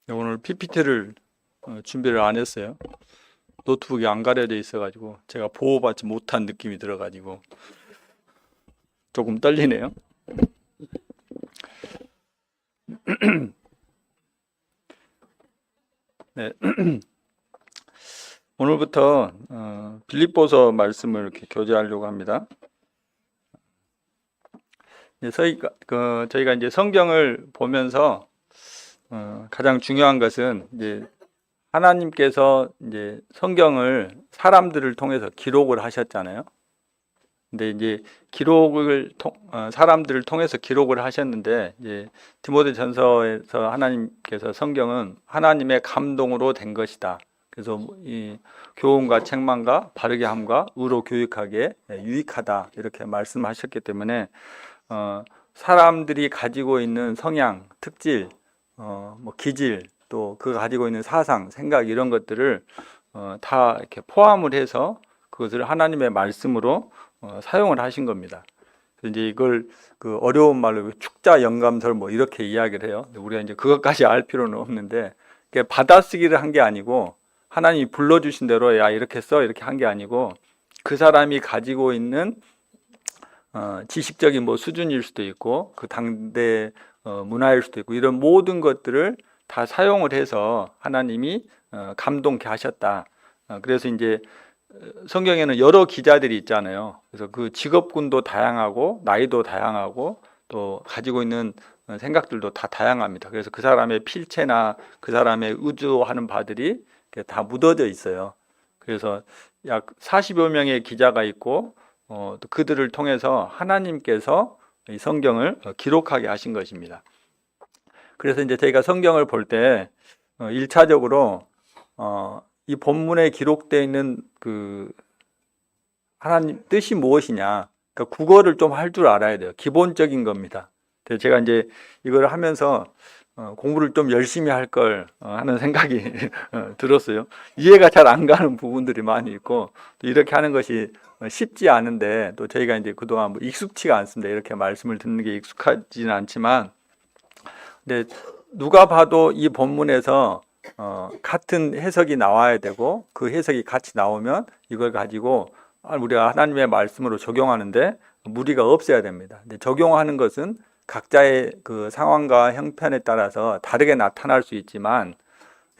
오늘 PPT를 준비를 안 했어요. 노트북이 안 가려져 있어가지고 제가 보호받지 못한 느낌이 들어가지고 조금 떨리네요. 네. 오늘부터 빌립보서 말씀을 이렇게 교제하려고 합니다. 저희가 이제 성경을 보면서 가장 중요한 것은 이제 하나님께서 이제 성경을 사람들을 통해서 기록을 하셨잖아요. 근데 이제 사람들을 통해서 기록을 하셨는데, 이제 디모데전서에서 하나님께서 성경은 하나님의 감동으로 된 것이다. 그래서 이 교훈과 책망과 바르게 함과 의로 교육하기에 유익하다, 이렇게 말씀하셨기 때문에 사람들이 가지고 있는 성향, 특질, 기질, 또 그가 가지고 있는 사상, 생각, 이런 것들을 다 이렇게 포함을 해서 그것을 하나님의 말씀으로 사용을 하신 겁니다. 그래서 이제 이걸 그 어려운 말로 축자 영감설 이렇게 이야기를 해요. 우리가 이제 그것까지 알 필요는 없는데, 받아쓰기를 한 게 아니고 하나님이 불러주신 대로 야 이렇게 써 이렇게 한 게 아니고, 그 사람이 가지고 있는 지식적인 수준일 수도 있고 그 당대 문화일 수도 있고, 이런 모든 것들을 다 사용을 해서 하나님이 감동케 하셨다. 그래서 이제 성경에는 여러 기자들이 있잖아요. 그래서 그 직업군도 다양하고 나이도 다양하고 또 가지고 있는 생각들도 다 다양합니다. 그래서 그 사람의 필체나 그 사람의 의주하는 바들이 다 묻어져 있어요. 그래서 약 40여 명의 기자가 있고 또 그들을 통해서 하나님께서 이 성경을 기록하게 하신 것입니다. 그래서 이제 저희가 성경을 볼 때 1차적으로 이 본문에 기록되어 있는 그 하나님 뜻이 무엇이냐, 그러니까 국어를 좀 할 줄 알아야 돼요. 기본적인 겁니다. 그래서 제가 이제 이걸 하면서 공부를 좀 열심히 할 걸 하는 생각이 들었어요. 이해가 잘 안 가는 부분들이 많이 있고, 또 이렇게 하는 것이 쉽지 않은데, 또 저희가 이제 그동안 익숙치가 않습니다. 이렇게 말씀을 듣는 게 익숙하지는 않지만, 근데 누가 봐도 이 본문에서 같은 해석이 나와야 되고, 그 해석이 같이 나오면 이걸 가지고 우리가 하나님의 말씀으로 적용하는데 무리가 없어야 됩니다. 근데 적용하는 것은 각자의 그 상황과 형편에 따라서 다르게 나타날 수 있지만,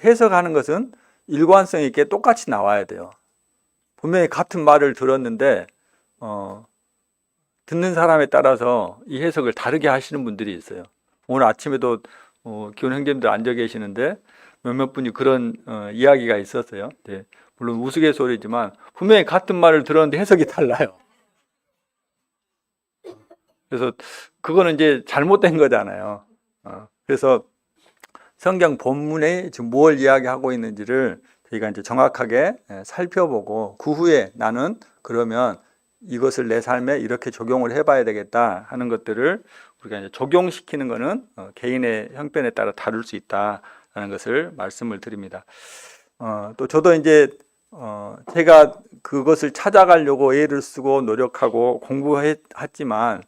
해석하는 것은 일관성 있게 똑같이 나와야 돼요. 분명히 같은 말을 들었는데 듣는 사람에 따라서 이 해석을 다르게 하시는 분들이 있어요. 오늘 아침에도 기혼 형제님들 앉아 계시는데 몇몇 분이 그런 이야기가 있었어요. 네, 물론 우스갯소리지만 분명히 같은 말을 들었는데 해석이 달라요. 그래서 그거는 이제 잘못된 거잖아요. 그래서 성경 본문에 지금 뭘 이야기하고 있는지를 저희가 이제 정확하게 살펴보고, 그 후에 나는 그러면 이것을 내 삶에 이렇게 적용을 해봐야 되겠다 하는 것들을 우리가 이제 적용시키는 것은 개인의 형편에 따라 다를 수 있다라는 것을 말씀을 드립니다. 또 저도 이제 제가 그것을 찾아가려고 애를 쓰고 노력하고 공부했지만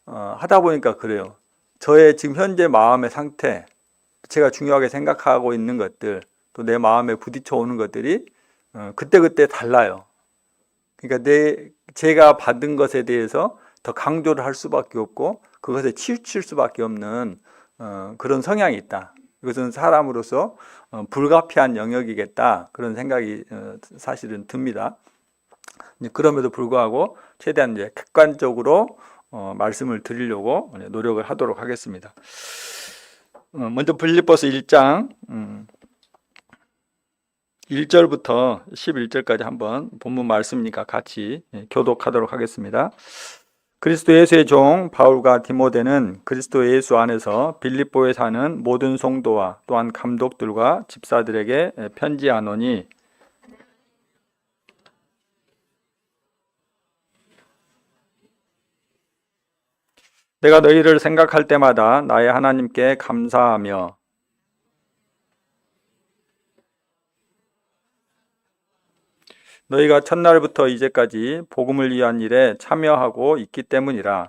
하다 보니까 그래요. 저의 지금 현재 마음의 상태, 제가 중요하게 생각하고 있는 것들, 또 내 마음에 부딪혀 오는 것들이 그때그때 달라요. 그러니까 제가 받은 것에 대해서 더 강조를 할 수밖에 없고 그것에 치우칠 수밖에 없는 그런 성향이 있다. 이것은 사람으로서 불가피한 영역이겠다, 그런 생각이 사실은 듭니다. 그럼에도 불구하고 최대한 이제 객관적으로 말씀을 드리려고 노력을 하도록 하겠습니다. 먼저 빌립보서 1장 1절부터 11절까지 한번 본문 말씀이니까 같이 교독하도록 하겠습니다. 그리스도 예수의 종 바울과 디모데는 그리스도 예수 안에서 빌립보에 사는 모든 성도와 또한 감독들과 집사들에게 편지하노니, 내가 너희를 생각할 때마다 나의 하나님께 감사하며 너희가 첫날부터 이제까지 복음을 위한 일에 참여하고 있기 때문이라.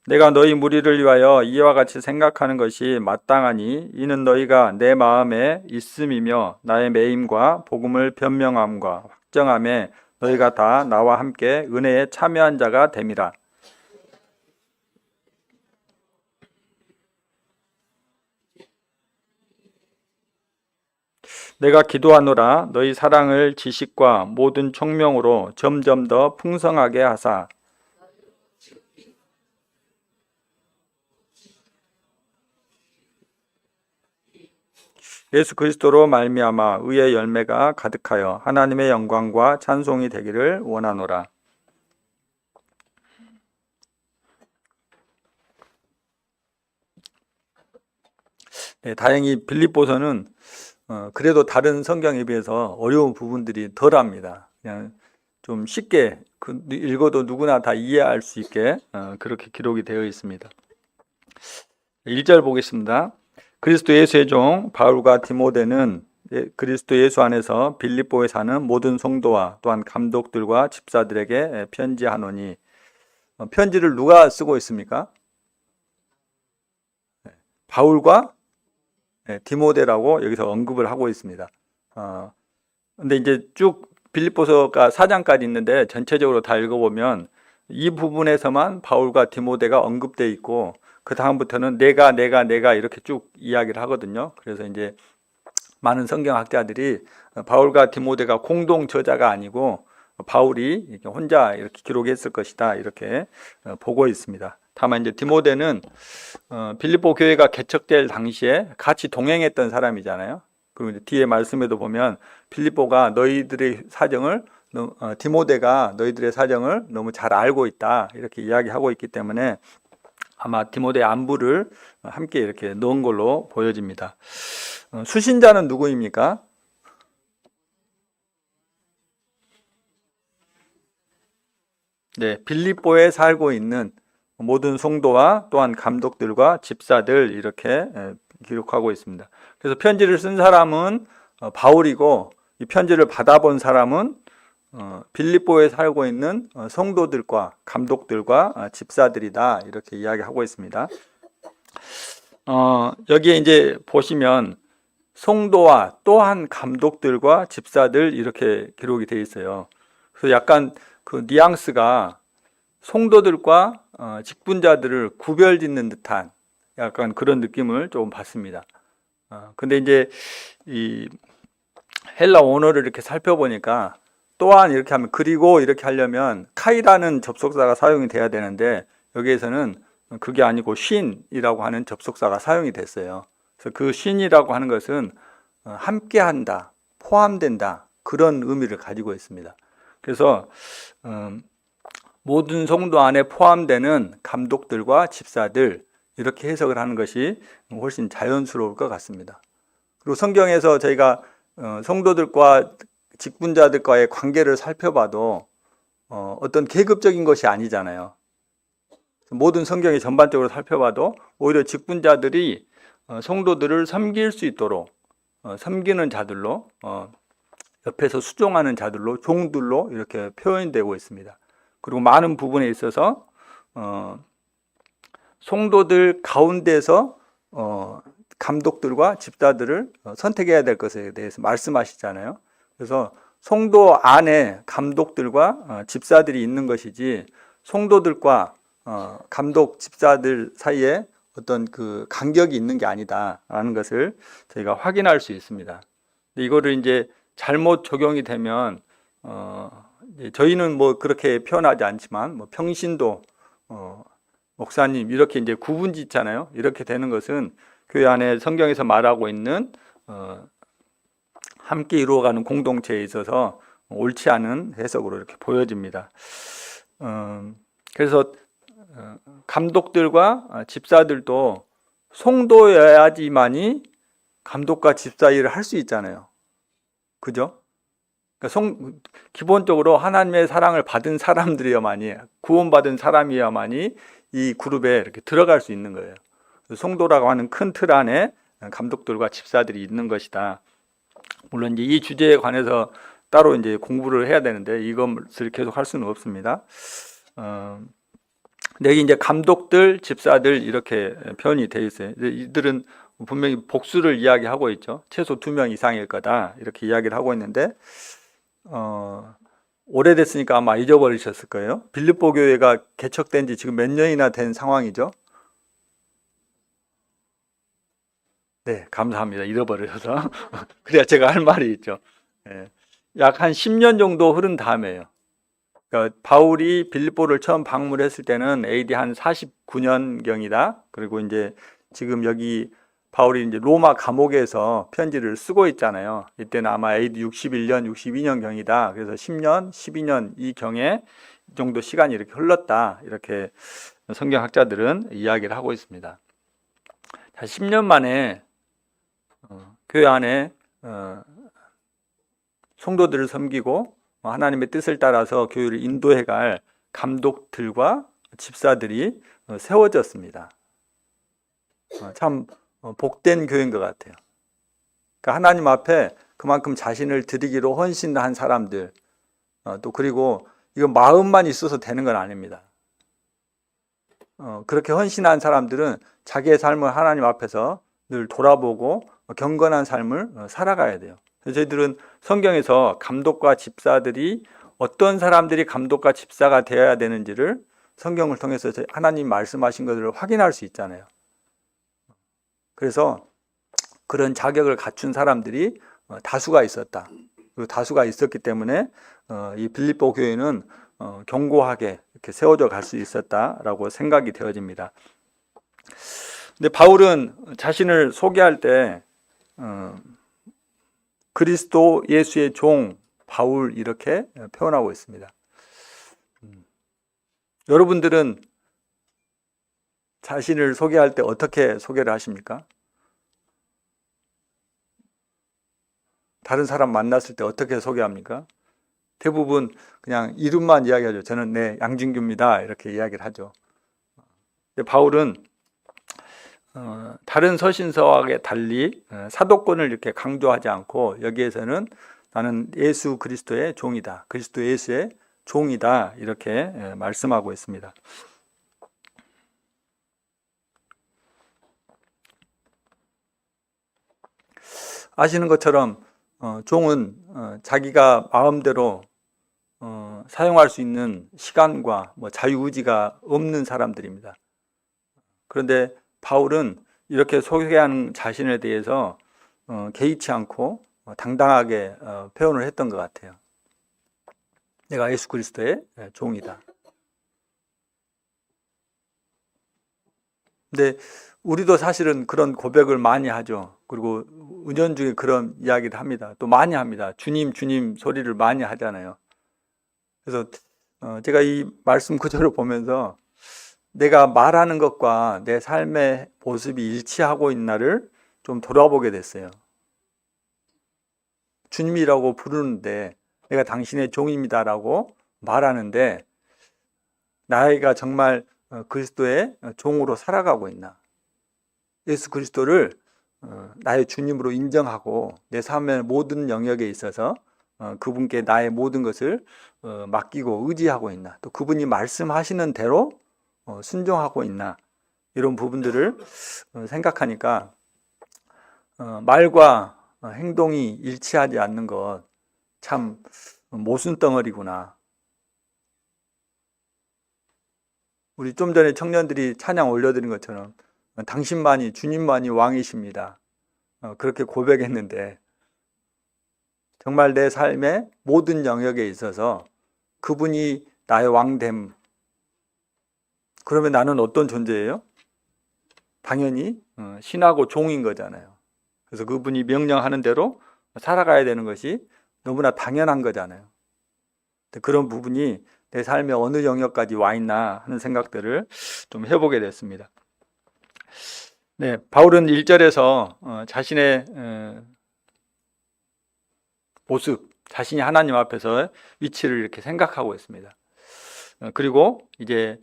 내가 너희 무리를 위하여 이와 같이 생각하는 것이 마땅하니 이는 너희가 내 마음에 있음이며 나의 매임과 복음을 변명함과 확정함에 너희가 다 나와 함께 은혜에 참여한 자가 됨이라. 내가 기도하노라 너희 사랑을 지식과 모든 총명으로 점점 더 풍성하게 하사 예수 그리스도로 말미암아 의의 열매가 가득하여 하나님의 영광과 찬송이 되기를 원하노라. 네, 다행히 빌립보서는 그래도 다른 성경에 비해서 어려운 부분들이 덜합니다. 그냥 좀 쉽게 읽어도 누구나 다 이해할 수 있게 그렇게 기록이 되어 있습니다. 1절 보겠습니다. 그리스도 예수의 종 바울과 디모데는 그리스도 예수 안에서 빌립보에 사는 모든 성도와 또한 감독들과 집사들에게 편지하노니. 편지를 누가 쓰고 있습니까? 바울과 디모데라고 여기서 언급을 하고 있습니다. 근데 이제 쭉 빌립보서가 4장까지 있는데 전체적으로 다 읽어보면 이 부분에서만 바울과 디모데가 언급되어 있고 그 다음부터는 내가 이렇게 쭉 이야기를 하거든요. 그래서 이제 많은 성경학자들이 바울과 디모데가 공동 저자가 아니고 바울이 혼자 이렇게 기록했을 것이다 이렇게 보고 있습니다. 다만 이제 디모데는 빌립보 교회가 개척될 당시에 같이 동행했던 사람이잖아요. 그리고 이제 뒤에 말씀에도 보면 빌립보가 너희들의 사정을 디모데가 너희들의 사정을 너무 잘 알고 있다 이렇게 이야기하고 있기 때문에 아마 디모데의 안부를 함께 이렇게 넣은 걸로 보여집니다. 수신자는 누구입니까? 네, 빌립보에 살고 있는 모든 성도와 또한 감독들과 집사들 이렇게 기록하고 있습니다. 그래서 편지를 쓴 사람은 바울이고 이 편지를 받아본 사람은 빌립보에 살고 있는 성도들과 감독들과 집사들이다 이렇게 이야기하고 있습니다. 여기에 이제 보시면 성도와 또한 감독들과 집사들 이렇게 기록이 되어 있어요. 그래서 약간 그 뉘앙스가 성도들과 직분자들을 구별짓는 듯한 약간 그런 느낌을 좀 받습니다. 근데 이제 이 헬라 원어를 이렇게 살펴보니까 또한 이렇게 하면 그리고 이렇게 하려면 카이라는 접속사가 사용이 돼야 되는데 여기에서는 그게 아니고 쉰이라고 하는 접속사가 사용이 됐어요. 그래서 그 쉰이라고 하는 것은 함께한다, 포함된다 그런 의미를 가지고 있습니다. 그래서 모든 성도 안에 포함되는 감독들과 집사들 이렇게 해석을 하는 것이 훨씬 자연스러울 것 같습니다. 그리고 성경에서 저희가 성도들과 직분자들과의 관계를 살펴봐도 어떤 계급적인 것이 아니잖아요. 모든 성경이 전반적으로 살펴봐도 오히려 직분자들이 성도들을 섬길 수 있도록 섬기는 자들로 옆에서 수종하는 자들로 종들로 이렇게 표현되고 있습니다. 그리고 많은 부분에 있어서 성도들 가운데서 감독들과 집사들을 선택해야 될 것에 대해서 말씀하시잖아요. 그래서 성도 안에 감독들과 집사들이 있는 것이지 성도들과 감독 집사들 사이에 어떤 그 간격이 있는 게 아니다라는 것을 저희가 확인할 수 있습니다. 근데 이거를 이제 잘못 적용이 되면 저희는 뭐 그렇게 표현하지 않지만 뭐 평신도 목사님 이렇게 이제 구분짓잖아요. 이렇게 되는 것은 교회 안에 성경에서 말하고 있는 함께 이루어가는 공동체에 있어서 옳지 않은 해석으로 이렇게 보여집니다. 그래서 감독들과 집사들도 성도여야지만이 감독과 집사 일을 할 수 있잖아요. 그죠? 그러니까 기본적으로 하나님의 사랑을 받은 사람들이야만이 구원받은 사람이야만이 이 그룹에 이렇게 들어갈 수 있는 거예요. 성도라고 하는 큰 틀 안에 감독들과 집사들이 있는 것이다. 물론 이제 이 주제에 관해서 따로 이제 공부를 해야 되는데 이것을 계속 할 수는 없습니다. 여기 이제 감독들, 집사들 이렇게 표현이 되어 있어요. 이들은 분명히 복수를 이야기하고 있죠. 최소 2명 이상일 거다 이렇게 이야기를 하고 있는데 오래됐으니까 아마 잊어버리셨을 거예요. 빌립보 교회가 개척된 지 지금 몇 년이나 된 상황이죠. 네, 감사합니다. 잃어버려서. 그래야 제가 할 말이 있죠. 예, 약 한 10년 정도 흐른 다음에요. 그러니까 바울이 빌립보를 처음 방문했을 때는 AD 한 49년경이다. 그리고 이제 지금 여기 바울이 이제 로마 감옥에서 편지를 쓰고 있잖아요. 이때는 아마 AD 61년, 62년경이다. 그래서 10년, 12년 이 경에 이 정도 시간이 이렇게 흘렀다. 이렇게 성경학자들은 이야기를 하고 있습니다. 자, 10년 만에 교회 안에 성도들을 섬기고 하나님의 뜻을 따라서 교회를 인도해갈 감독들과 집사들이 세워졌습니다. 참 복된 교회인 것 같아요. 그러니까 하나님 앞에 그만큼 자신을 드리기로 헌신한 사람들, 또 그리고 이거 마음만 있어서 되는 건 아닙니다. 그렇게 헌신한 사람들은 자기의 삶을 하나님 앞에서 늘 돌아보고 경건한 삶을 살아가야 돼요. 저희들은 성경에서 감독과 집사들이 어떤 사람들이 감독과 집사가 되어야 되는지를 성경을 통해서 하나님 말씀하신 것들을 확인할 수 있잖아요. 그래서 그런 자격을 갖춘 사람들이 다수가 있었다. 그리고 다수가 있었기 때문에 이 빌립보 교회는 견고하게 이렇게 세워져 갈 수 있었다라고 생각이 되어집니다. 근데 바울은 자신을 소개할 때 그리스도 예수의 종 바울 이렇게 표현하고 있습니다. 여러분들은 자신을 소개할 때 어떻게 소개를 하십니까? 다른 사람 만났을 때 어떻게 소개합니까? 대부분 그냥 이름만 이야기하죠. 저는 네, 양진규입니다. 이렇게 이야기를 하죠. 근데 바울은 다른 서신서하고 달리 사도권을 이렇게 강조하지 않고 여기에서는 나는 예수 그리스도의 종이다. 그리스도 예수의 종이다. 이렇게 말씀하고 있습니다. 아시는 것처럼 종은 자기가 마음대로 사용할 수 있는 시간과 자유의지가 없는 사람들입니다. 그런데 바울은 이렇게 소개하는 자신에 대해서 개의치 않고 당당하게 표현을 했던 것 같아요. 내가 예수 그리스도의 종이다. 근데 우리도 사실은 그런 고백을 많이 하죠. 그리고 은연중에 그런 이야기를 합니다. 또 많이 합니다. 주님, 주님 소리를 많이 하잖아요. 그래서 제가 이 말씀 구절을 보면서 내가 말하는 것과 내 삶의 모습이 일치하고 있나를 좀 돌아보게 됐어요. 주님이라고 부르는데 내가 당신의 종입니다라고 말하는데 나이가 정말 그리스도의 종으로 살아가고 있나? 예수 그리스도를 나의 주님으로 인정하고 내 삶의 모든 영역에 있어서 그분께 나의 모든 것을 맡기고 의지하고 있나? 또 그분이 말씀하시는 대로 순종하고 있나? 이런 부분들을 생각하니까 말과 행동이 일치하지 않는 것 참 모순덩어리구나. 우리 좀 전에 청년들이 찬양 올려드린 것처럼 당신만이 주님만이 왕이십니다. 그렇게 고백했는데 정말 내 삶의 모든 영역에 있어서 그분이 나의 왕됨. 그러면 나는 어떤 존재예요? 당연히 신하고 종인 거잖아요. 그래서 그분이 명령하는 대로 살아가야 되는 것이 너무나 당연한 거잖아요. 그런 부분이 내 삶의 어느 영역까지 와 있나 하는 생각들을 좀 해보게 됐습니다. 네, 바울은 1절에서 자신의 모습, 자신이 하나님 앞에서 위치를 이렇게 생각하고 있습니다. 그리고 이제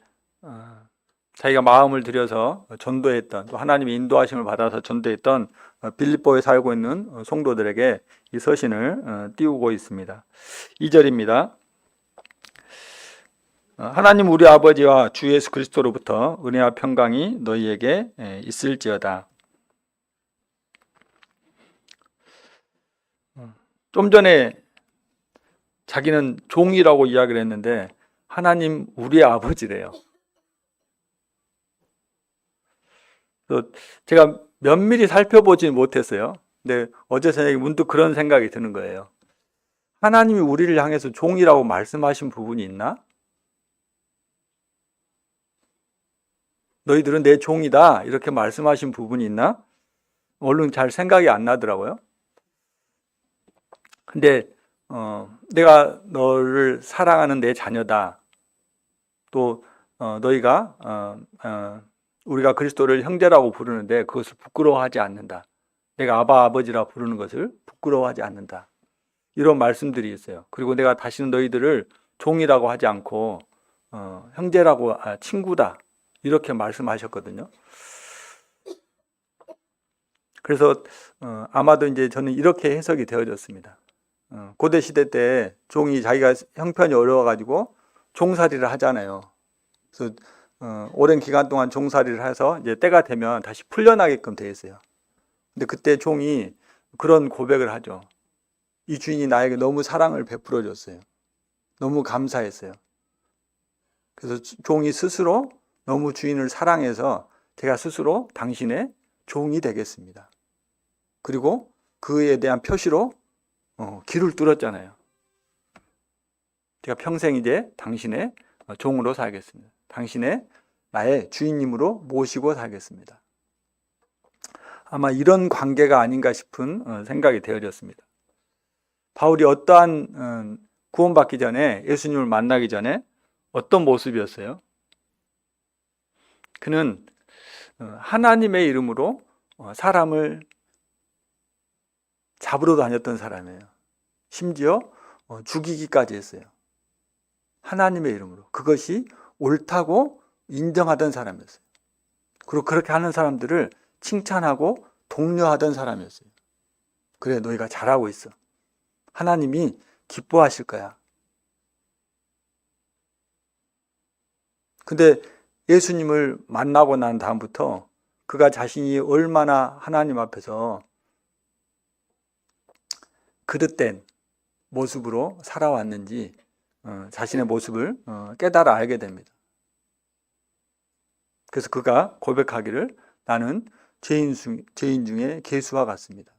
자기가 마음을 들여서 전도했던, 또 하나님의 인도하심을 받아서 전도했던 빌립보에 살고 있는 성도들에게 이 서신을 띄우고 있습니다. 2절입니다. 하나님 우리 아버지와 주 예수 그리스도로부터 은혜와 평강이 너희에게 있을지어다. 좀 전에 자기는 종이라고 이야기를 했는데 하나님 우리 아버지래요. 제가 면밀히 살펴보지 못했어요. 근데 어제 저녁에 문득 그런 생각이 드는 거예요. 하나님이 우리를 향해서 종이라고 말씀하신 부분이 있나? 너희들은 내 종이다 이렇게 말씀하신 부분이 있나? 얼른 잘 생각이 안 나더라고요. 근데 내가 너를 사랑하는 내 자녀다. 또 너희가 우리가 그리스도를 형제라고 부르는데 그것을 부끄러워하지 않는다. 내가 아바 아버지라 부르는 것을 부끄러워하지 않는다. 이런 말씀들이 있어요. 그리고 내가 다시는 너희들을 종이라고 하지 않고 형제라고 친구다. 이렇게 말씀하셨거든요. 그래서 아마도 이제 저는 이렇게 해석이 되어졌습니다. 고대 시대 때 종이 자기가 형편이 어려워가지고 종살이를 하잖아요. 그래서 오랜 기간 동안 종살이를 해서 이제 때가 되면 다시 풀려나게끔 되어 있어요. 근데 그때 종이 그런 고백을 하죠. 이 주인이 나에게 너무 사랑을 베풀어 줬어요. 너무 감사했어요. 그래서 종이 스스로 너무 주인을 사랑해서 제가 스스로 당신의 종이 되겠습니다. 그리고 그에 대한 표시로 길을 뚫었잖아요. 제가 평생 이제 당신의 종으로 살겠습니다. 당신의 나의 주인님으로 모시고 살겠습니다. 아마 이런 관계가 아닌가 싶은 생각이 되어졌습니다. 바울이 어떠한 구원받기 전에, 예수님을 만나기 전에 어떤 모습이었어요? 그는 하나님의 이름으로 사람을 잡으러 다녔던 사람이에요. 심지어 죽이기까지 했어요. 하나님의 이름으로. 그것이 옳다고 인정하던 사람이었어요. 그리고 그렇게 하는 사람들을 칭찬하고 독려하던 사람이었어요. 그래, 너희가 잘하고 있어. 하나님이 기뻐하실 거야. 근데 예수님을 만나고 난 다음부터 그가 자신이 얼마나 하나님 앞에서 그릇된 모습으로 살아왔는지 자신의 모습을 깨달아 알게 됩니다. 그래서 그가 고백하기를 나는 죄인 중에 괴수와 같습니다.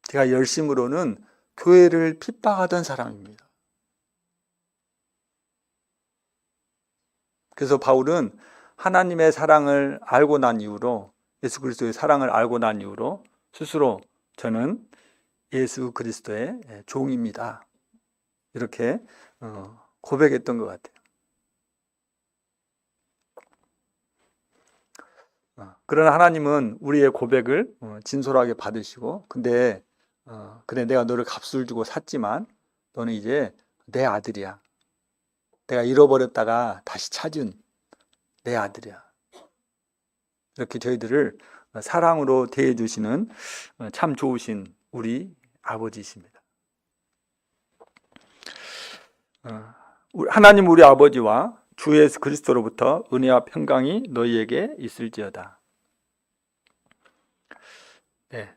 제가 열심으로는 교회를 핍박하던 사람입니다. 그래서 바울은 하나님의 사랑을 알고 난 이후로, 예수 그리스도의 사랑을 알고 난 이후로 스스로 저는 예수 그리스도의 종입니다. 이렇게 고백했던 것 같아요. 그러나 하나님은 우리의 고백을 진솔하게 받으시고, 근데 그래, 내가 너를 값을 주고 샀지만 너는 이제 내 아들이야. 내가 잃어버렸다가 다시 찾은 내 아들이야. 이렇게 저희들을 사랑으로 대해주시는 참 좋으신 우리 아버지이십니다. 하나님 우리 아버지와 주 예수 그리스도로부터 은혜와 평강이 너희에게 있을지어다. 네.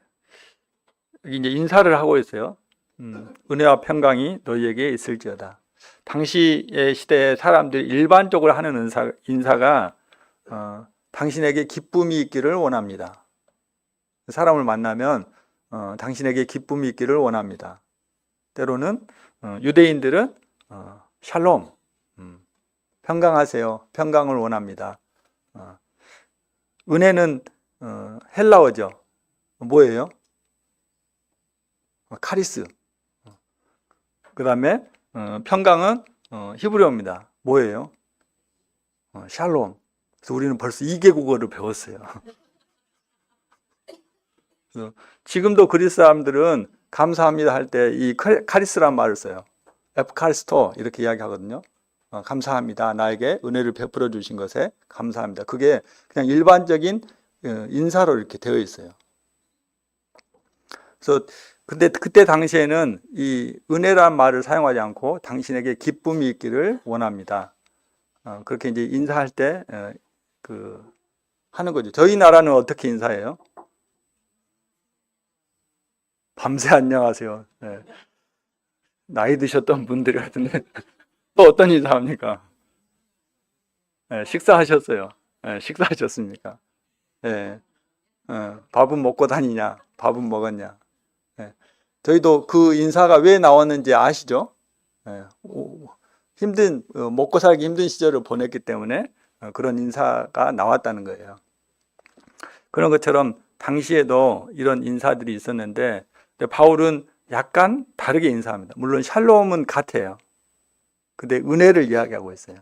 여기 이제 인사를 하고 있어요. 은혜와 평강이 너희에게 있을지어다. 당시의 시대에 사람들이 일반적으로 하는 인사가 당신에게 기쁨이 있기를 원합니다. 사람을 만나면 당신에게 기쁨이 있기를 원합니다. 때로는 유대인들은 샬롬, 평강하세요. 평강을 원합니다. 은혜는 헬라어죠. 뭐예요? 카리스. 그 다음에 평강은 히브리어입니다. 뭐예요? 샬롬. 그래서 우리는 벌써 2개국어를 배웠어요. 그래서 지금도 그리스 사람들은 감사합니다 할 때 이 카리스란 말을 써요. 에프카리스토 이렇게 이야기하거든요. 감사합니다. 나에게 은혜를 베풀어 주신 것에 감사합니다. 그게 그냥 일반적인 인사로 이렇게 되어 있어요. 그래서 근데 그때 당시에는 이 은혜란 말을 사용하지 않고 당신에게 기쁨이 있기를 원합니다. 그렇게 이제 인사할 때 하는 거죠. 저희 나라는 어떻게 인사해요? 밤새 안녕하세요. 네. 나이 드셨던 분들 같은데 또 어떤 인사합니까? 네, 식사하셨어요? 네, 식사하셨습니까? 네, 밥은 먹고 다니냐? 밥은 먹었냐? 네. 저희도 그 인사가 왜 나왔는지 아시죠? 네, 먹고 살기 힘든 시절을 보냈기 때문에 그런 인사가 나왔다는 거예요. 그런 것처럼 당시에도 이런 인사들이 있었는데 바울은 약간 다르게 인사합니다. 물론 샬롬은 같아요. 근데 은혜를 이야기하고 있어요.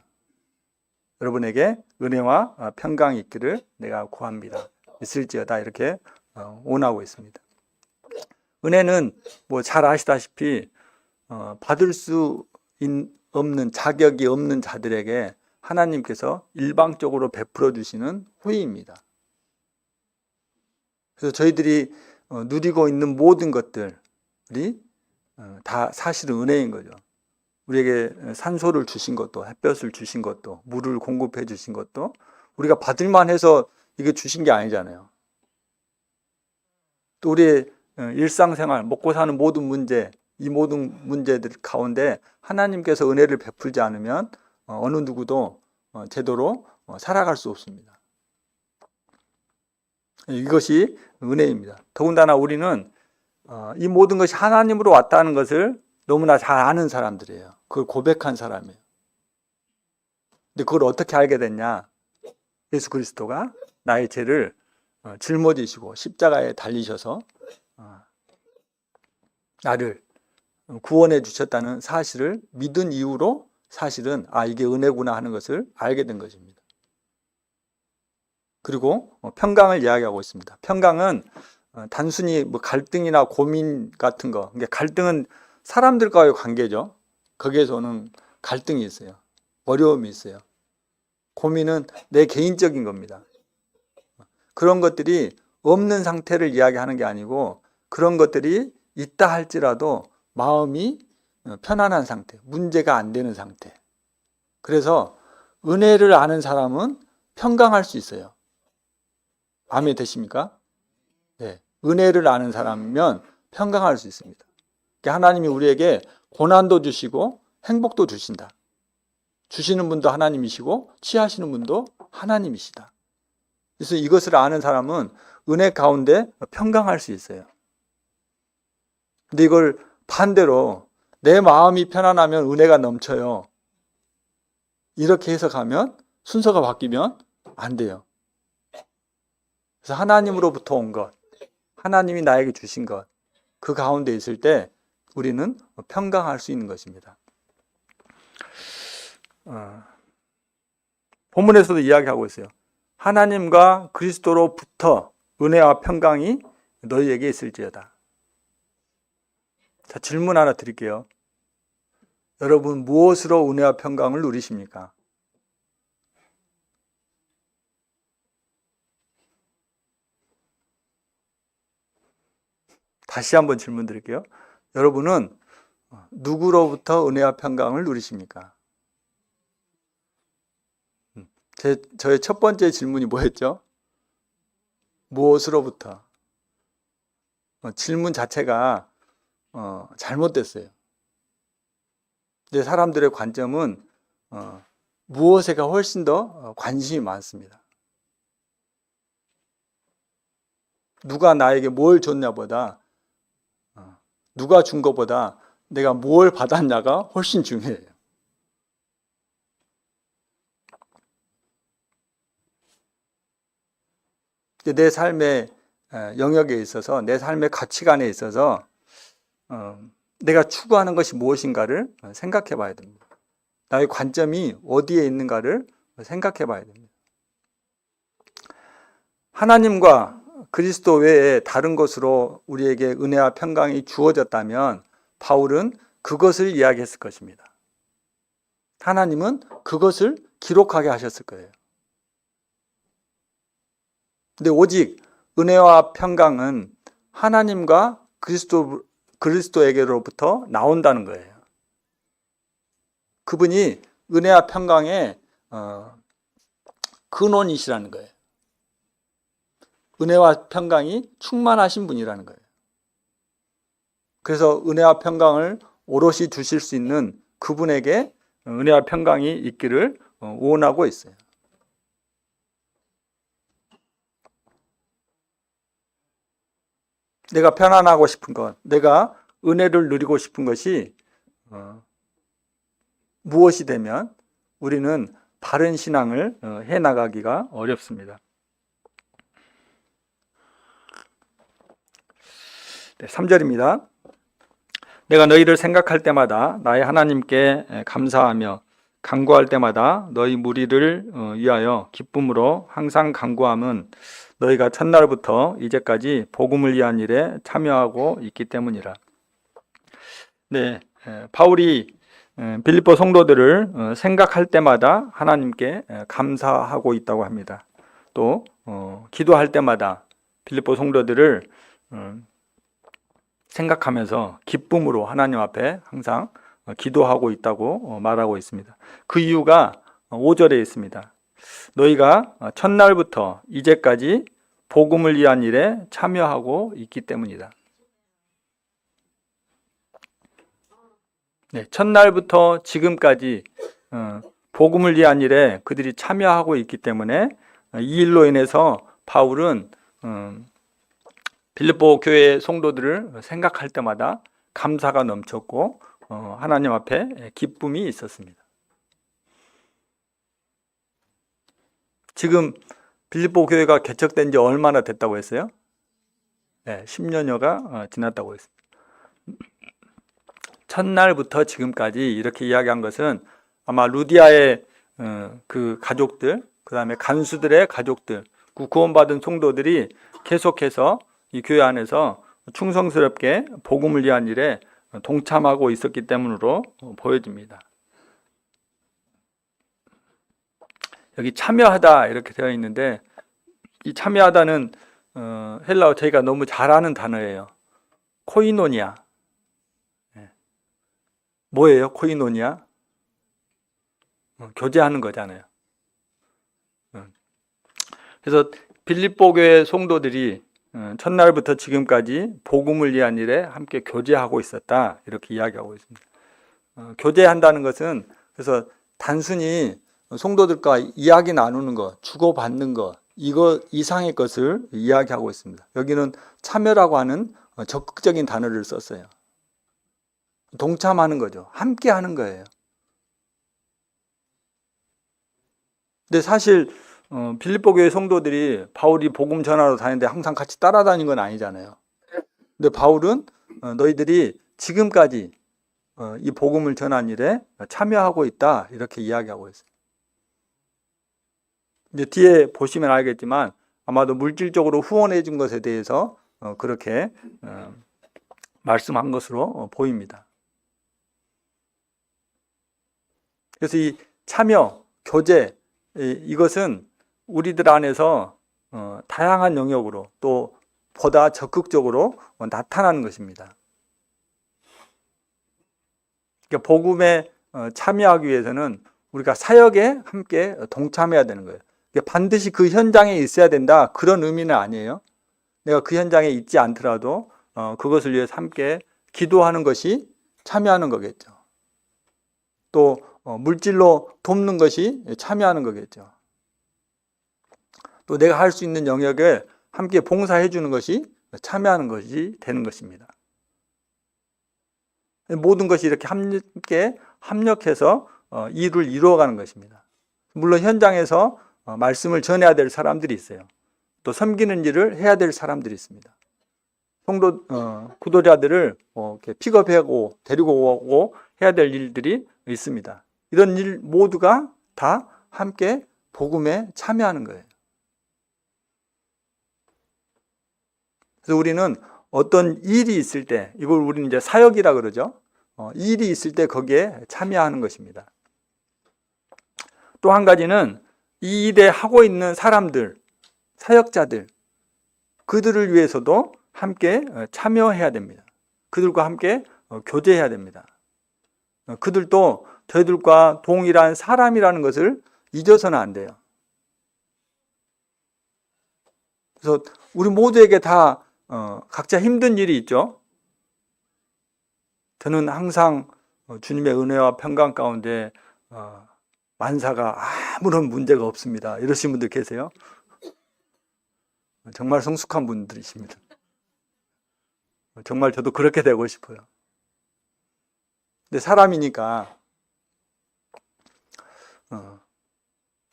여러분에게 은혜와 평강이 있기를 내가 구합니다. 있을지어다 이렇게 원하고 있습니다. 은혜는 뭐 잘 아시다시피 받을 수 없는 자격이 없는 자들에게 하나님께서 일방적으로 베풀어 주시는 후의입니다. 그래서 저희들이 누리고 있는 모든 것들이 다 사실은 은혜인 거죠. 우리에게 산소를 주신 것도, 햇볕을 주신 것도, 물을 공급해 주신 것도 우리가 받을만 해서 이게 주신 게 아니잖아요. 또 우리의 일상생활, 먹고 사는 모든 문제, 이 모든 문제들 가운데 하나님께서 은혜를 베풀지 않으면 어느 누구도 제대로 살아갈 수 없습니다. 이것이 은혜입니다. 더군다나 우리는 이 모든 것이 하나님으로 왔다는 것을 너무나 잘 아는 사람들이에요. 그걸 고백한 사람이에요. 근데 그걸 어떻게 알게 됐냐? 예수 그리스도가 나의 죄를 짊어지시고 십자가에 달리셔서 나를 구원해 주셨다는 사실을 믿은 이후로 사실은 이게 은혜구나 하는 것을 알게 된 것입니다. 그리고 평강을 이야기하고 있습니다. 평강은 단순히 뭐 갈등이나 고민 같은 거, 그러니까 갈등은 사람들과의 관계죠. 거기에서 오는 갈등이 있어요. 어려움이 있어요. 고민은 내 개인적인 겁니다. 그런 것들이 없는 상태를 이야기하는 게 아니고 그런 것들이 있다 할지라도 마음이 편안한 상태, 문제가 안 되는 상태. 그래서 은혜를 아는 사람은 평강할 수 있어요. 아멘 되십니까? 네. 은혜를 아는 사람이면 평강할 수 있습니다. 하나님이 우리에게 고난도 주시고 행복도 주신다. 주시는 분도 하나님이시고 취하시는 분도 하나님이시다. 그래서 이것을 아는 사람은 은혜 가운데 평강할 수 있어요. 근데 이걸 반대로 내 마음이 편안하면 은혜가 넘쳐요. 이렇게 해석하면 순서가 바뀌면 안 돼요. 그래서 하나님으로부터 온 것, 하나님이 나에게 주신 것, 그 가운데 있을 때 우리는 평강할 수 있는 것입니다. 본문에서도 이야기하고 있어요. 하나님과 그리스도로부터 은혜와 평강이 너희에게 있을지어다. 자, 질문 하나 드릴게요. 여러분 무엇으로 은혜와 평강을 누리십니까? 다시 한번 질문 드릴게요. 여러분은 누구로부터 은혜와 평강을 누리십니까? 저의 첫 번째 질문이 뭐였죠? 무엇으로부터? 질문 자체가 잘못됐어요. 근데 사람들의 관점은 무엇에가 훨씬 더 관심이 많습니다. 누가 나에게 뭘 줬냐보다 누가 준 것보다 내가 뭘 받았냐가 훨씬 중요해요. 내 삶의 영역에 있어서 내 삶의 가치관에 있어서 내가 추구하는 것이 무엇인가를 생각해 봐야 됩니다. 나의 관점이 어디에 있는가를 생각해 봐야 됩니다. 하나님과 그리스도 외에 다른 것으로 우리에게 은혜와 평강이 주어졌다면 바울은 그것을 이야기했을 것입니다. 하나님은 그것을 기록하게 하셨을 거예요. 근데 오직 은혜와 평강은 하나님과 그리스도에게로부터 나온다는 거예요. 그분이 은혜와 평강의 근원이시라는 거예요. 은혜와 평강이 충만하신 분이라는 거예요. 그래서 은혜와 평강을 오롯이 주실 수 있는 그분에게 은혜와 평강이 있기를 원하고 있어요. 내가 편안하고 싶은 것, 내가 은혜를 누리고 싶은 것이 무엇이 되면 우리는 바른 신앙을 해나가기가 어렵습니다. 네, 3절입니다. 내가 너희를 생각할 때마다 나의 하나님께 감사하며 간구할 때마다 너희 무리를 위하여 기쁨으로 항상 간구함은 너희가 첫날부터 이제까지 복음을 위한 일에 참여하고 있기 때문이라. 네, 바울이 빌립보 성도들을 생각할 때마다 하나님께 감사하고 있다고 합니다. 또 기도할 때마다 빌립보 성도들을 생각하면서 기쁨으로 하나님 앞에 항상 기도하고 있다고 말하고 있습니다. 그 이유가 5절에 있습니다. 너희가 첫날부터 이제까지 복음을 위한 일에 참여하고 있기 때문이다. 네, 첫날부터 지금까지 복음을 위한 일에 그들이 참여하고 있기 때문에 이 일로 인해서 바울은 빌립보 교회 성도들을 생각할 때마다 감사가 넘쳤고 하나님 앞에 기쁨이 있었습니다. 지금 빌립보 교회가 개척된 지 얼마나 됐다고 했어요? 네, 10년여가 지났다고 했습니다. 첫날부터 지금까지 이렇게 이야기한 것은 아마 루디아의 그 가족들, 그 다음에 간수들의 가족들, 그 구원받은 성도들이 계속해서 이 교회 안에서 충성스럽게 복음을 위한 일에 동참하고 있었기 때문으로 보여집니다. 여기 참여하다 이렇게 되어 있는데 이 참여하다는 헬라어 저희가 너무 잘 아는 단어예요. 코이노니아. 뭐예요? 코이노니아? 교제하는 거잖아요. 그래서 빌립보 교회 성도들이 첫날부터 지금까지 복음을 위한 일에 함께 교제하고 있었다 이렇게 이야기하고 있습니다. 교제한다는 것은 그래서 단순히 성도들과 이야기 나누는 것, 주고받는 것 이거 이상의 것을 이야기하고 있습니다. 여기는 참여라고 하는 적극적인 단어를 썼어요. 동참하는 거죠. 함께 하는 거예요. 근데 사실 빌립보 교회 성도들이 바울이 복음 전하러 다니는데 항상 같이 따라다닌 건 아니잖아요. 근데 바울은 너희들이 지금까지 이 복음을 전한 일에 참여하고 있다 이렇게 이야기하고 있어요. 이제 뒤에 보시면 알겠지만 아마도 물질적으로 후원해 준 것에 대해서 그렇게 말씀한 것으로 보입니다. 그래서 이 참여, 교제 이것은 우리들 안에서 다양한 영역으로 또 보다 적극적으로 나타나는 것입니다. 그러니까 복음에 참여하기 위해서는 우리가 사역에 함께 동참해야 되는 거예요. 그러니까 반드시 그 현장에 있어야 된다 그런 의미는 아니에요. 내가 그 현장에 있지 않더라도 그것을 위해서 함께 기도하는 것이 참여하는 거겠죠. 또 물질로 돕는 것이 참여하는 거겠죠. 또 내가 할 수 있는 영역에 함께 봉사해 주는 것이 참여하는 것이 되는 것입니다. 모든 것이 이렇게 함께 합력해서 일을 이루어가는 것입니다. 물론 현장에서 말씀을 전해야 될 사람들이 있어요. 또 섬기는 일을 해야 될 사람들이 있습니다. 성도 구도자들을 이렇게 픽업하고 데리고 오고 해야 될 일들이 있습니다. 이런 일 모두가 다 함께 복음에 참여하는 거예요. 그래서 우리는 어떤 일이 있을 때, 이걸 우리는 이제 사역이라 그러죠. 일이 있을 때 거기에 참여하는 것입니다. 또 한 가지는 이 일에 하고 있는 사람들, 사역자들, 그들을 위해서도 함께 참여해야 됩니다. 그들과 함께 교제해야 됩니다. 그들도 저희들과 동일한 사람이라는 것을 잊어서는 안 돼요. 그래서 우리 모두에게 다 각자 힘든 일이 있죠. 저는 항상 주님의 은혜와 평강 가운데 만사가 아무런 문제가 없습니다. 이러신 분들 계세요? 정말 성숙한 분들이십니다. 정말 저도 그렇게 되고 싶어요. 근데 사람이니까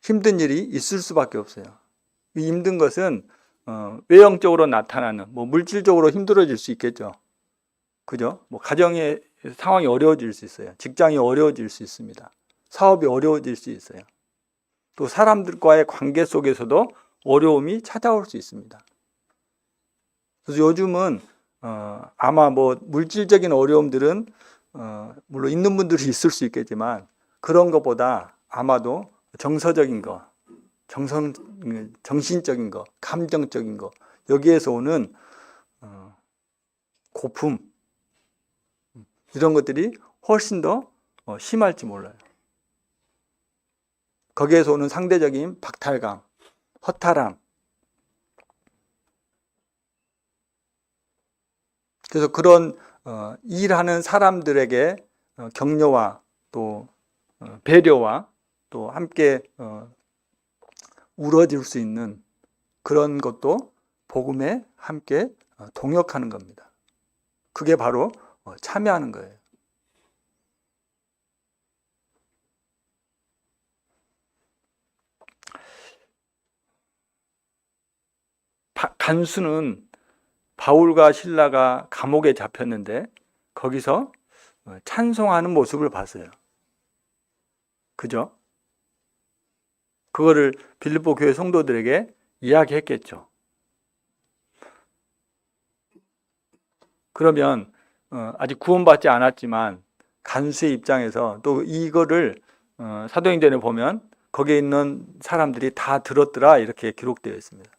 힘든 일이 있을 수밖에 없어요. 이 힘든 것은 외형적으로 나타나는, 물질적으로 힘들어질 수 있겠죠. 그죠? 가정의 상황이 어려워질 수 있어요. 직장이 어려워질 수 있습니다. 사업이 어려워질 수 있어요. 또 사람들과의 관계 속에서도 어려움이 찾아올 수 있습니다. 그래서 요즘은 아마 물질적인 어려움들은 물론 있는 분들이 있을 수 있겠지만 그런 것보다 아마도 정서적인 거, 정신적인 거, 감정적인 거, 여기에서 오는 고품, 이런 것들이 훨씬 더 심할지 몰라요. 거기에서 오는 상대적인 박탈감, 허탈함. 그래서 그런 일하는 사람들에게 격려와 또 배려와 또 함께 울어줄 수 있는 그런 것도 복음에 함께 동역하는 겁니다. 그게 바로 참여하는 거예요. 간수는 바울과 실라가 감옥에 잡혔는데 거기서 찬송하는 모습을 봤어요. 그죠? 그거를 빌립보 교회 성도들에게 이야기했겠죠. 그러면 아직 구원받지 않았지만 간수의 입장에서 또 이거를 사도행전에 보면 거기에 있는 사람들이 다 들었더라 이렇게 기록되어 있습니다.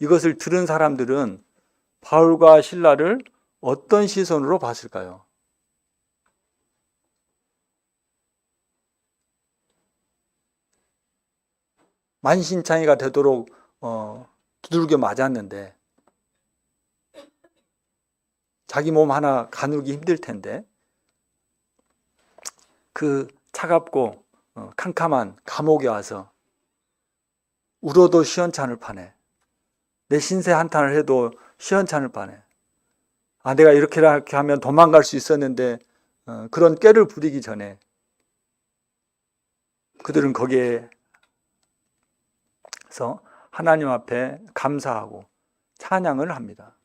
이것을 들은 사람들은 바울과 실라를 어떤 시선으로 봤을까요? 만신창이가 되도록 두들겨 맞았는데 자기 몸 하나 가누기 힘들 텐데 그 차갑고 캄캄한 감옥에 와서 울어도 시원찮을 판에 내 신세 한탄을 해도 시원찮을 판에 내가 이렇게 하면 도망갈 수 있었는데 그런 꾀를 부리기 전에 그들은 거기에서 하나님 앞에 감사하고 찬양을 합니다.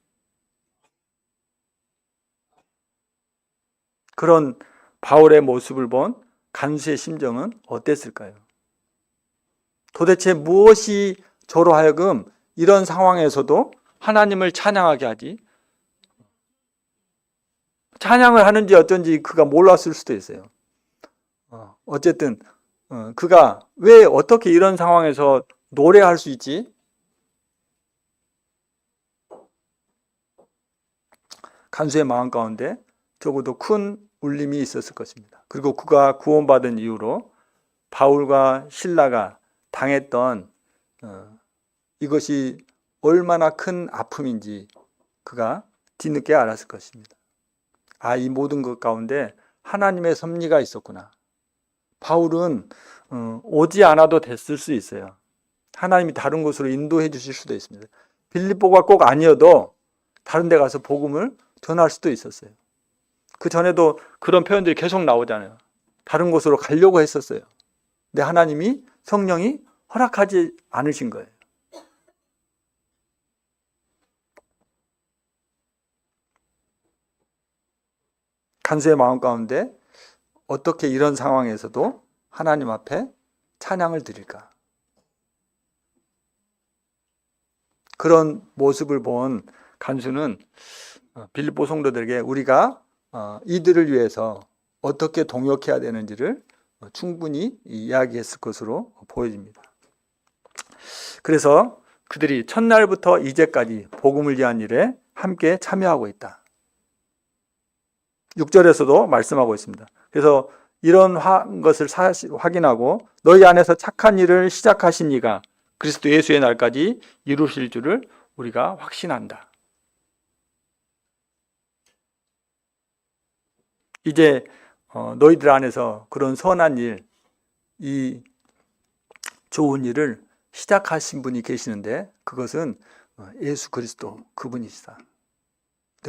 그런 바울의 모습을 본 간수의 심정은 어땠을까요? 도대체 무엇이 저로 하여금 이런 상황에서도 하나님을 찬양하게 하지? 찬양을 하는지 어쩐지 그가 몰랐을 수도 있어요. 어쨌든 그가 왜 어떻게 이런 상황에서 노래할 수 있지? 간수의 마음 가운데 적어도 큰 울림이 있었을 것입니다. 그리고 그가 구원받은 이후로 바울과 실라가 당했던 이것이 얼마나 큰 아픔인지 그가 뒤늦게 알았을 것입니다. 이 모든 것 가운데 하나님의 섭리가 있었구나. 바울은 오지 않아도 됐을 수 있어요. 하나님이 다른 곳으로 인도해 주실 수도 있습니다. 빌립보가 꼭 아니어도 다른 데 가서 복음을 전할 수도 있었어요. 그 전에도 그런 표현들이 계속 나오잖아요. 다른 곳으로 가려고 했었어요. 근데 하나님이 성령이 허락하지 않으신 거예요. 간수의 마음 가운데 어떻게 이런 상황에서도 하나님 앞에 찬양을 드릴까? 그런 모습을 본 간수는 빌립보 성도들에게 우리가 이들을 위해서 어떻게 동역해야 되는지를 충분히 이야기했을 것으로 보여집니다. 그래서 그들이 첫날부터 이제까지 복음을 위한 일에 함께 참여하고 있다. 6절에서도 말씀하고 있습니다. 그래서 이런 것을 확인하고 너희 안에서 착한 일을 시작하신 이가 그리스도 예수의 날까지 이루실 줄을 우리가 확신한다. 이제 너희들 안에서 그런 선한 일, 이 좋은 일을 시작하신 분이 계시는데 그것은 예수 그리스도 그분이시다.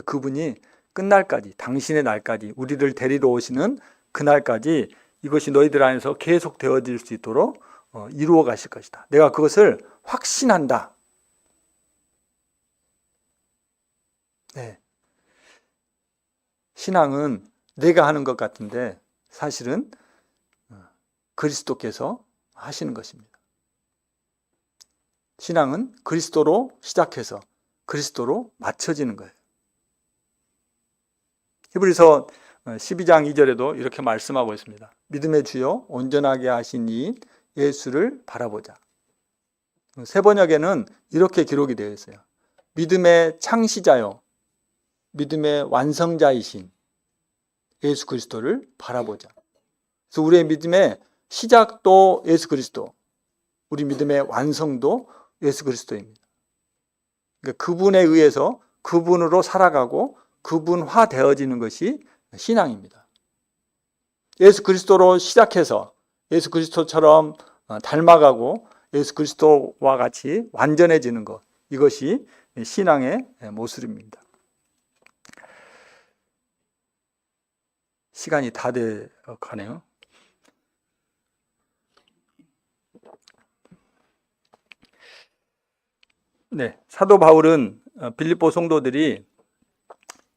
그분이 끝날까지, 당신의 날까지, 우리를 데리러 오시는 그날까지 이것이 너희들 안에서 계속 되어질 수 있도록 이루어 가실 것이다. 내가 그것을 확신한다. 네. 신앙은 내가 하는 것 같은데 사실은 그리스도께서 하시는 것입니다. 신앙은 그리스도로 시작해서 그리스도로 맞춰지는 거예요. 히브리서 12장 2절에도 이렇게 말씀하고 있습니다. 믿음의 주요 온전하게 하신 이인 예수를 바라보자. 세 번역에는 이렇게 기록이 되어 있어요. 믿음의 창시자요 믿음의 완성자이신 예수 그리스도를 바라보자. 그래서 우리의 믿음의 시작도 예수 그리스도, 우리 믿음의 완성도 예수 그리스도입니다. 그러니까 그분에 의해서 그분으로 살아가고 그분화 되어지는 것이 신앙입니다. 예수 그리스도로 시작해서 예수 그리스도처럼 닮아가고 예수 그리스도와 같이 완전해지는 것, 이것이 신앙의 모습입니다. 시간이 다 돼 가네요. 네, 사도 바울은 빌립보 성도들이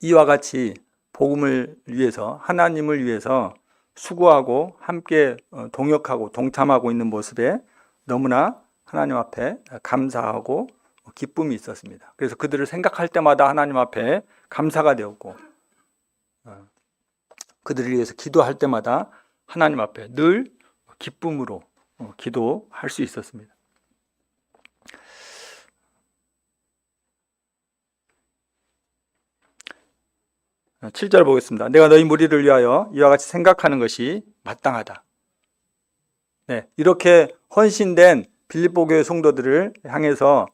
이와 같이 복음을 위해서, 하나님을 위해서 수고하고 함께 동역하고 동참하고 있는 모습에 너무나 하나님 앞에 감사하고 기쁨이 있었습니다. 그래서 그들을 생각할 때마다 하나님 앞에 감사가 되었고, 그들을 위해서 기도할 때마다 하나님 앞에 늘 기쁨으로 기도할 수 있었습니다. 7절 보겠습니다. 내가 너희 무리를 위하여 이와 같이 생각하는 것이 마땅하다. 네, 이렇게 헌신된 빌립보 교회 성도들을 향해서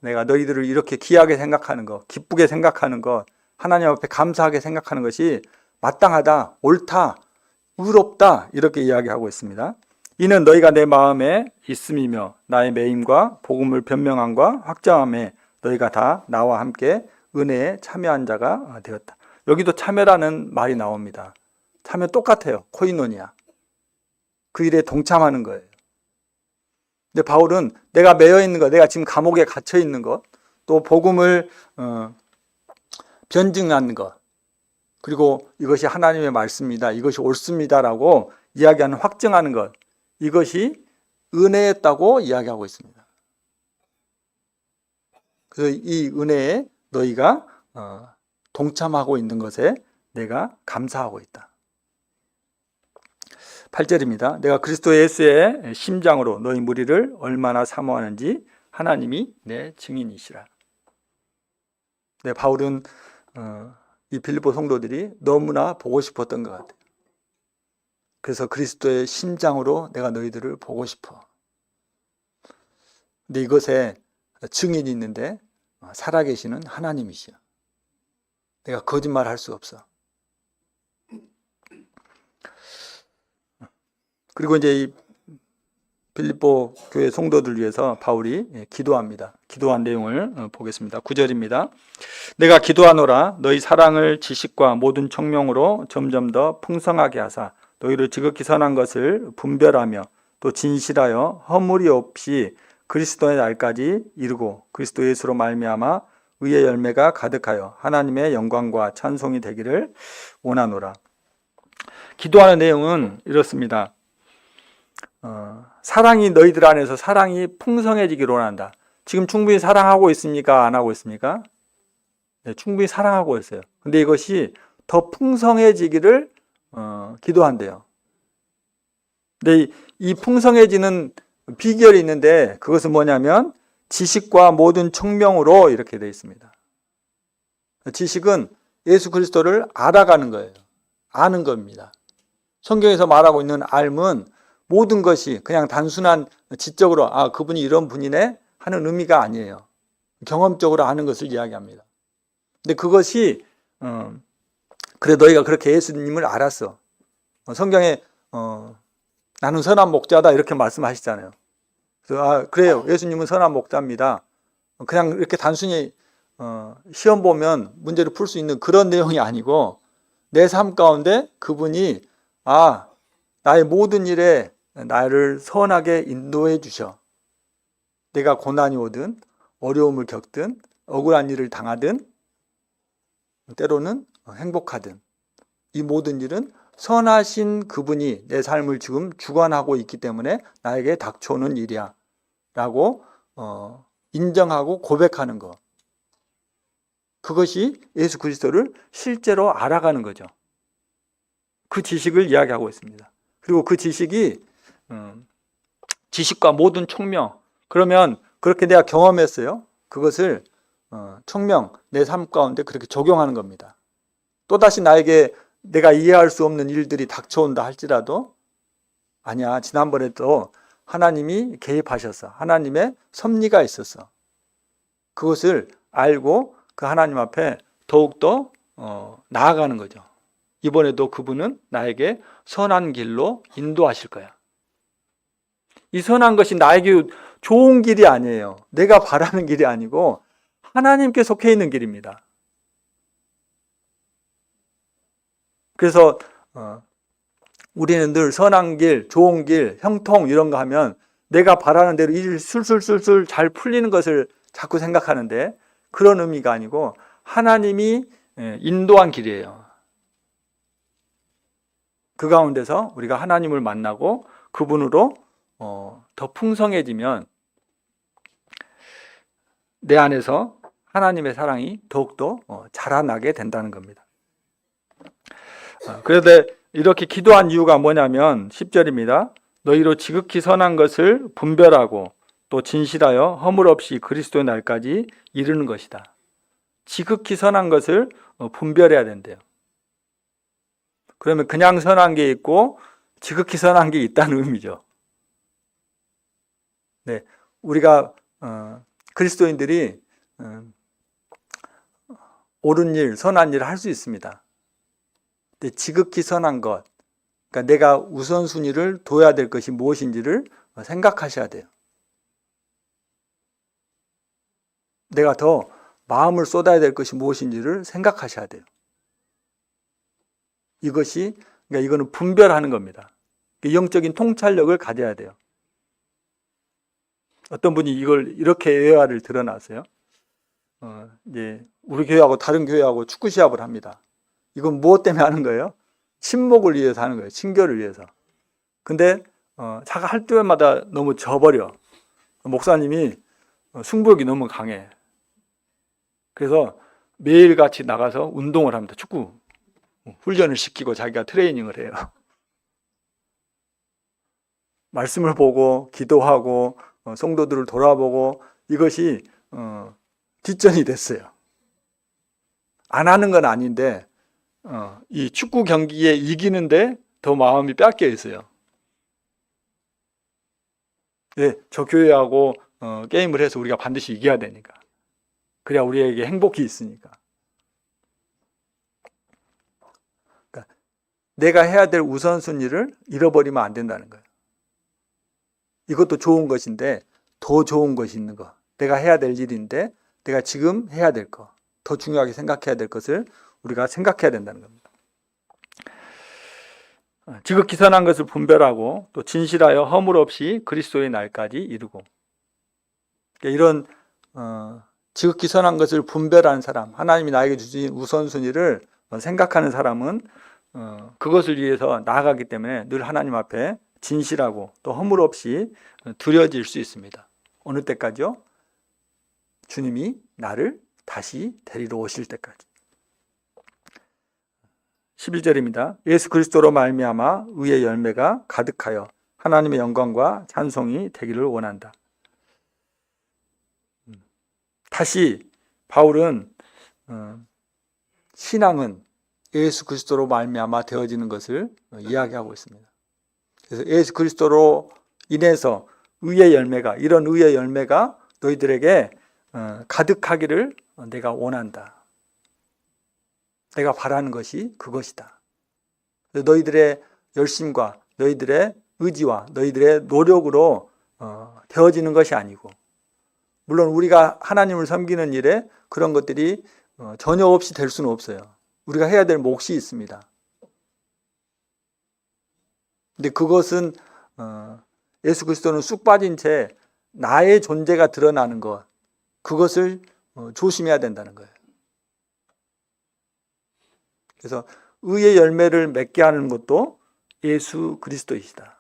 내가 너희들을 이렇게 귀하게 생각하는 것, 기쁘게 생각하는 것, 하나님 앞에 감사하게 생각하는 것이 마땅하다, 옳다, 의롭다, 이렇게 이야기하고 있습니다. 이는 너희가 내 마음에 있음이며 나의 매임과 복음을 변명함과 확정함에 너희가 다 나와 함께 은혜에 참여한 자가 되었다. 여기도 참여라는 말이 나옵니다. 참여 똑같아요. 코이노니아. 그 일에 동참하는 거예요. 근데 바울은 내가 매여 있는 것, 내가 지금 감옥에 갇혀 있는 것, 또 복음을 변증하는 것, 그리고 이것이 하나님의 말씀입니다, 이것이 옳습니다라고 이야기하는, 확증하는 것, 이것이 은혜였다고 이야기하고 있습니다. 그래서 이 은혜에 너희가 동참하고 있는 것에 내가 감사하고 있다. 8절입니다. 내가 그리스도 예수의 심장으로 너희 무리를 얼마나 사모하는지 하나님이 내 증인이시라. 네, 바울은 이 빌립보 성도들이 너무나 보고 싶었던 것 같아요. 그래서 그리스도의 심장으로 내가 너희들을 보고 싶어. 근데 이것에 증인이 있는데 살아계시는 하나님이시여. 내가 거짓말할 수 없어. 그리고 이제 이 빌립보 교회 성도들 위해서 바울이 기도합니다. 기도한 내용을 보겠습니다. 9절입니다. 내가 기도하노라 너희 사랑을 지식과 모든 청명으로 점점 더 풍성하게 하사 너희를 지극히 선한 것을 분별하며 또 진실하여 허물이 없이 그리스도의 날까지 이루고 그리스도 예수로 말미암아 의의 열매가 가득하여 하나님의 영광과 찬송이 되기를 원하노라. 기도하는 내용은 이렇습니다. 사랑이 너희들 안에서 사랑이 풍성해지기를 원한다. 지금 충분히 사랑하고 있습니까? 안 하고 있습니까? 네, 충분히 사랑하고 있어요. 근데 이것이 더 풍성해지기를 기도한대요. 근데 이 풍성해지는 비결이 있는데 그것은 뭐냐면 지식과 모든 총명으로 이렇게 되어 있습니다. 지식은 예수 그리스도를 알아가는 거예요. 아는 겁니다. 성경에서 말하고 있는 알은 모든 것이 그냥 단순한 지적으로 그분이 이런 분이네 하는 의미가 아니에요. 경험적으로 아는 것을 이야기합니다. 근데 그것이 그래 너희가 그렇게 예수님을 알았어. 성경에 나는 선한 목자다 이렇게 말씀하시잖아요. 그래서 그래요. 예수님은 선한 목자입니다. 그냥 이렇게 단순히 시험 보면 문제를 풀 수 있는 그런 내용이 아니고 내 삶 가운데 그분이 나의 모든 일에 나를 선하게 인도해 주셔. 내가 고난이 오든 어려움을 겪든 억울한 일을 당하든 때로는 행복하든 이 모든 일은 선하신 그분이 내 삶을 지금 주관하고 있기 때문에 나에게 닥쳐오는 일이야 라고 인정하고 고백하는 것. 그것이 예수 그리스도를 실제로 알아가는 거죠. 그 지식을 이야기하고 있습니다. 그리고 그 지식이 지식과 모든 총명. 그러면 그렇게 내가 경험했어요. 그것을 총명, 내 삶 가운데 그렇게 적용하는 겁니다. 또다시 나에게 내가 이해할 수 없는 일들이 닥쳐온다 할지라도 아니야, 지난번에도 하나님이 개입하셨어. 하나님의 섭리가 있었어. 그것을 알고 그 하나님 앞에 더욱더 나아가는 거죠. 이번에도 그분은 나에게 선한 길로 인도하실 거야. 이 선한 것이 나에게 좋은 길이 아니에요. 내가 바라는 길이 아니고 하나님께 속해 있는 길입니다. 그래서 우리는 늘 선한 길, 좋은 길, 형통 이런 거 하면 내가 바라는 대로 일이 술술술술 잘 풀리는 것을 자꾸 생각하는데 그런 의미가 아니고 하나님이 인도한 길이에요. 그 가운데서 우리가 하나님을 만나고 그분으로 더 풍성해지면 내 안에서 하나님의 사랑이 더욱더 자라나게 된다는 겁니다. 그런데 이렇게 기도한 이유가 뭐냐면 10절입니다. 너희로 지극히 선한 것을 분별하고 또 진실하여 허물 없이 그리스도의 날까지 이르는 것이다. 지극히 선한 것을 분별해야 된대요. 그러면 그냥 선한 게 있고 지극히 선한 게 있다는 의미죠. 네, 우리가 그리스도인들이 옳은 일, 선한 일을 할 수 있습니다. 근데 지극히 선한 것, 그러니까 내가 우선순위를 둬야 될 것이 무엇인지를 생각하셔야 돼요. 내가 더 마음을 쏟아야 될 것이 무엇인지를 생각하셔야 돼요. 그러니까 이거는 분별하는 겁니다. 영적인 통찰력을 가져야 돼요. 어떤 분이 이걸 이렇게 예화를 드러났어요. 이제 우리 교회하고 다른 교회하고 축구 시합을 합니다. 이건 무엇 때문에 하는 거예요? 친목을 위해서 하는 거예요. 친교를 위해서. 근데 자가 할 때마다 너무 져버려. 목사님이 승부욕이 너무 강해. 그래서 매일 같이 나가서 운동을 합니다. 축구 훈련을 시키고 자기가 트레이닝을 해요. 말씀을 보고 기도하고 성도들을 돌아보고 이것이 뒷전이 됐어요. 안 하는 건 아닌데 이 축구 경기에 이기는데 더 마음이 뺏겨 있어요. 네, 저 교회하고 게임을 해서 우리가 반드시 이겨야 되니까. 그래야 우리에게 행복이 있으니까. 그러니까 내가 해야 될 우선순위를 잃어버리면 안 된다는 거예요. 이것도 좋은 것인데 더 좋은 것이 있는 거. 내가 해야 될 일인데 내가 지금 해야 될 거. 더 중요하게 생각해야 될 것을 우리가 생각해야 된다는 겁니다. 지극히 선한 것을 분별하고 또 진실하여 허물 없이 그리스도의 날까지 이루고. 이런 지극히 선한 것을 분별하는 사람, 하나님이 나에게 주신 우선순위를 생각하는 사람은 그것을 위해서 나아가기 때문에 늘 하나님 앞에 진실하고 또 허물 없이 드려질 수 있습니다. 어느 때까지요? 주님이 나를 다시 데리러 오실 때까지. 11절입니다. 예수 그리스도로 말미암아 의의 열매가 가득하여 하나님의 영광과 찬송이 되기를 원한다. 다시 바울은 신앙은 예수 그리스도로 말미암아 되어지는 것을 이야기하고 있습니다. 그래서 예수 그리스도로 인해서 의의 열매가, 이런 의의 열매가 너희들에게 가득하기를 내가 원한다. 내가 바라는 것이 그것이다. 너희들의 열심과 너희들의 의지와 너희들의 노력으로 되어지는 것이 아니고, 물론 우리가 하나님을 섬기는 일에 그런 것들이 전혀 없이 될 수는 없어요. 우리가 해야 될 몫이 있습니다. 근데 그것은 예수 그리스도는 쑥 빠진 채 나의 존재가 드러나는 것, 그것을 조심해야 된다는 거예요. 그래서 의의 열매를 맺게 하는 것도 예수 그리스도이시다.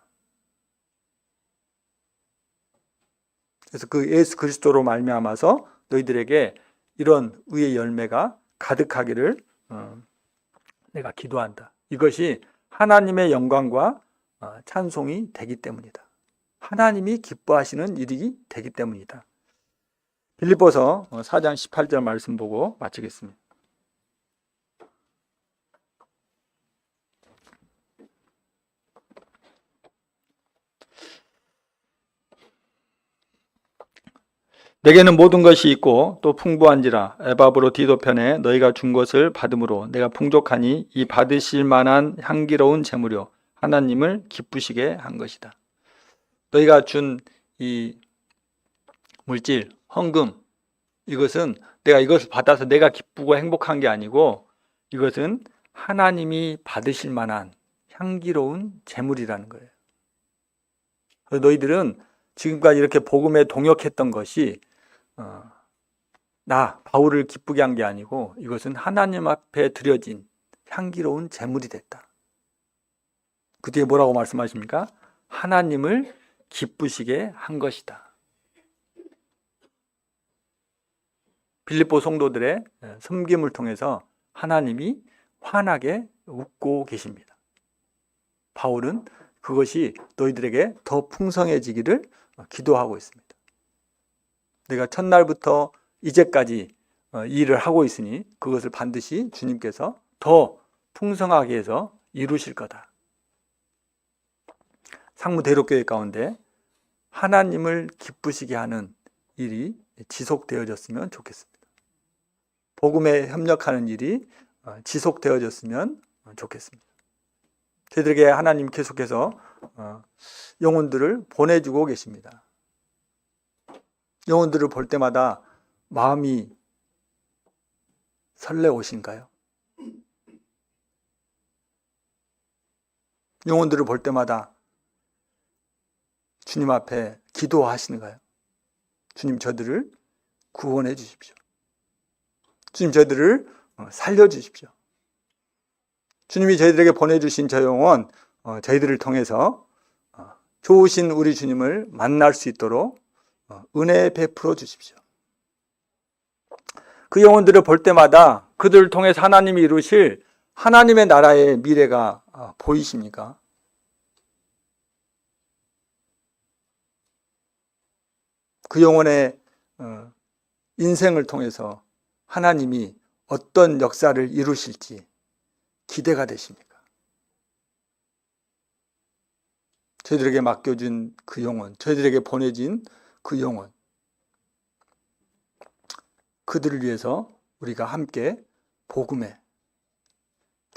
그래서 그 예수 그리스도로 말미암아서 너희들에게 이런 의의 열매가 가득하기를 내가 기도한다. 이것이 하나님의 영광과 찬송이 되기 때문이다. 하나님이 기뻐하시는 일이 되기 때문이다. 빌립보서 4장 18절 말씀 보고 마치겠습니다. 내게는 모든 것이 있고 또 풍부한지라 에바브로 디도편에 너희가 준 것을 받음으로 내가 풍족하니 이 받으실 만한 향기로운 제물이요 하나님을 기쁘시게 한 것이다. 너희가 준 이 물질, 헌금, 이것은 내가 이것을 받아서 내가 기쁘고 행복한 게 아니고 이것은 하나님이 받으실 만한 향기로운 제물이라는 거예요. 너희들은 지금까지 이렇게 복음에 동역했던 것이 나 바울을 기쁘게 한 게 아니고 이것은 하나님 앞에 드려진 향기로운 제물이 됐다. 그 뒤에 뭐라고 말씀하십니까? 하나님을 기쁘시게 한 것이다. 빌립보 성도들의 섬김을 통해서 하나님이 환하게 웃고 계십니다. 바울은 그것이 너희들에게 더 풍성해지기를 기도하고 있습니다. 내가 첫날부터 이제까지 일을 하고 있으니 그것을 반드시 주님께서 더 풍성하게 해서 이루실 거다. 상무대록교회 가운데 하나님을 기쁘시게 하는 일이 지속되어졌으면 좋겠습니다. 복음에 협력하는 일이 지속되어졌으면 좋겠습니다. 저희들에게 하나님 계속해서 영혼들을 보내주고 계십니다. 영혼들을 볼 때마다 마음이 설레오신가요? 영혼들을 볼 때마다 주님 앞에 기도하시는가요? 주님, 저들을 구원해 주십시오. 주님, 저들을 살려주십시오. 주님이 저희들에게 보내주신 저 영혼, 저희들을 통해서 좋으신 우리 주님을 만날 수 있도록 은혜 베풀어 주십시오. 그 영혼들을 볼 때마다 그들을 통해서 하나님이 이루실 하나님의 나라의 미래가 보이십니까? 그 영혼의 인생을 통해서 하나님이 어떤 역사를 이루실지 기대가 되십니까? 저희들에게 맡겨준 그 영혼, 저희들에게 보내진 그 영혼, 그들을 위해서 우리가 함께 복음의